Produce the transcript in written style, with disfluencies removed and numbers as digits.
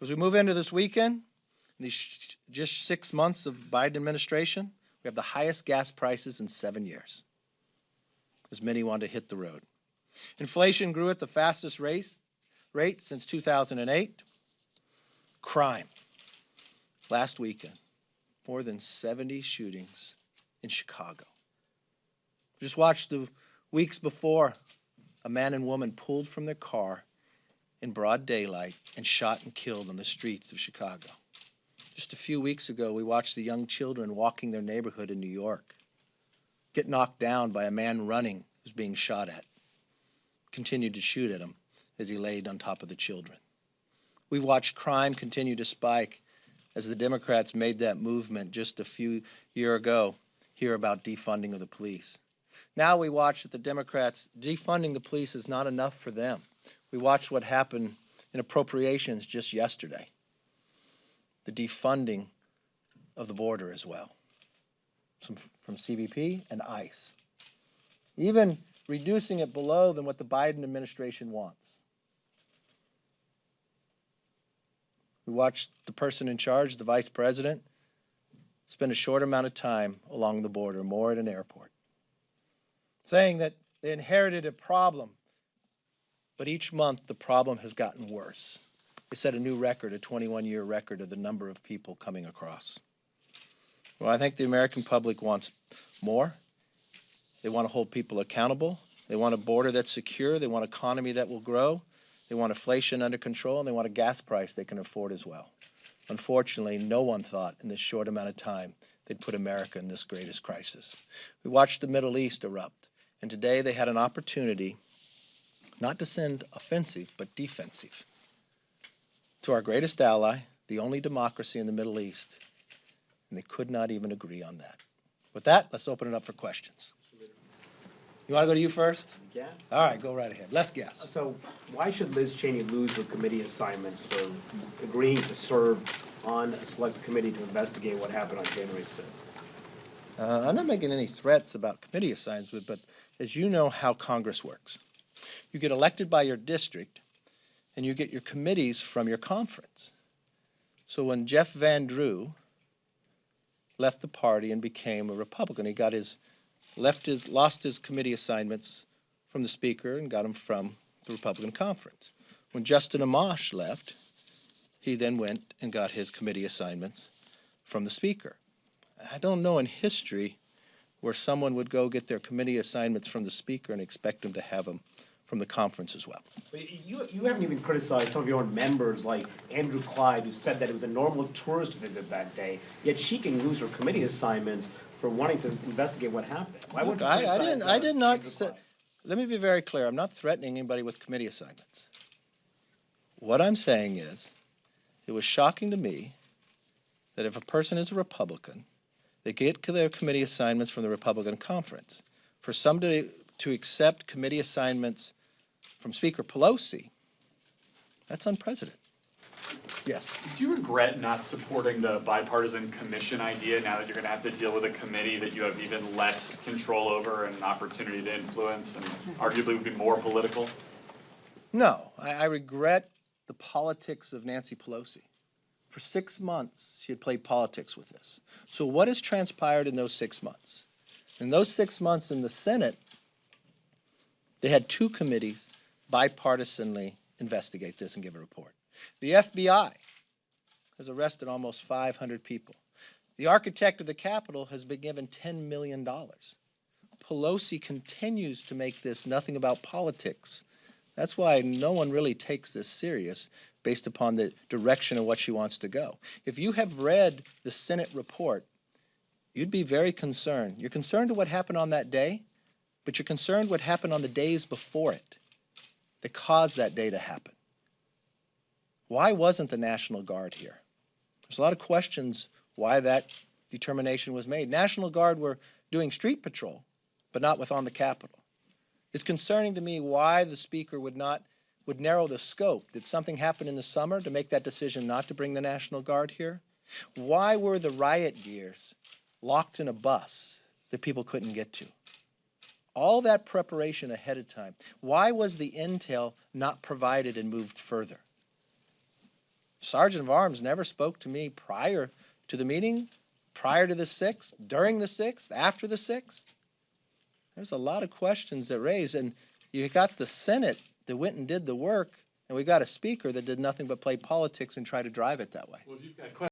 As we move into this weekend, in these just 6 months of Biden administration, we have the highest gas prices in 7 years, as many want to hit the road. Inflation grew at the fastest rate since 2008. Crime. Last weekend, more than 70 shootings in Chicago. Just watch the weeks before, a man and woman pulled from their car in broad daylight and shot and killed on the streets of Chicago. Just a few weeks ago, we watched the young children walking their neighborhood in New York get knocked down by a man running who's being shot at. Continued to shoot at him as he laid on top of the children. We've watched crime continue to spike as the Democrats made that movement just a few years ago, hear about defunding of the police. Now we watch that the Democrats, defunding the police is not enough for them. We watched what happened in appropriations just yesterday. The defunding of the border as well, from CBP and ICE. Even reducing it below than what the Biden administration wants. We watched the person in charge, the vice president, spend a short amount of time along the border, more at an airport, saying that they inherited a problem, but each month the problem has gotten worse. They set a new record, a 21-year record of the number of people coming across. Well, I think the American public wants more. They want to hold people accountable. They want a border that's secure. They want an economy that will grow. They want inflation under control, and they want a gas price they can afford as well. Unfortunately, no one thought in this short amount of time they'd put America in this greatest crisis. We watched the Middle East erupt, and today they had an opportunity not to send offensive, but defensive to our greatest ally, the only democracy in the Middle East, and they could not even agree on that. With that, let's open it up for questions. You want to go to you first? Yeah. All right, go right ahead. Let's guess. So why should Liz Cheney lose her committee assignments for agreeing to serve on a select committee to investigate what happened on January 6th? I'm not making any threats about committee assignments, but as you know how Congress works, you get elected by your district, and you get your committees from your conference. So when Jeff Van Drew left the party and became a Republican, he got lost his committee assignments from the Speaker and got them from the Republican conference. When Justin Amash left, he then went and got his committee assignments from the Speaker. I don't know in history where someone would go get their committee assignments from the Speaker and expect them to have them from the conference as well. But you haven't even criticized some of your own members, like Andrew Clyde, who said that it was a normal tourist visit that day, yet she can lose her committee assignments for wanting to investigate what happened. Why Look, would you I did not Andrew say, Clyde? let me be very clear, I'm not threatening anybody with committee assignments. What I'm saying is, it was shocking to me that if a person is a Republican, they get their committee assignments from the Republican conference. For somebody to accept committee assignments from Speaker Pelosi, that's unprecedented. Yes. Do you regret not supporting the bipartisan commission idea now that you're going to have to deal with a committee that you have even less control over and an opportunity to influence and arguably would be more political? No, I regret the politics of Nancy Pelosi. For 6 months, she had played politics with this. So what has transpired in those 6 months? In those 6 months in the Senate, they had 2 committees bipartisanly investigate this and give a report. The FBI has arrested almost 500 people. The architect of the Capitol has been given $10 million. Pelosi continues to make this nothing about politics. That's why no one really takes this serious based upon the direction of what she wants to go. If you have read the Senate report, you'd be very concerned. You're concerned to what happened on that day, but you're concerned what happened on the days before it that caused that day to happen. Why wasn't the National Guard here? There's a lot of questions why that determination was made. National Guard were doing street patrol, but not within the Capitol. It's concerning to me why the Speaker would narrow the scope. Did something happen in the summer to make that decision not to bring the National Guard here? Why were the riot gears locked in a bus that people couldn't get to? All that preparation ahead of time. Why was the intel not provided and moved further? sergeant of arms never spoke to me prior to the meeting, prior to the 6th, during the 6th, after the 6th. There's a lot of questions that raise, and you got the Senate that went and did the work, and we got a speaker that did nothing but play politics and try to drive it that way. Well, if you've got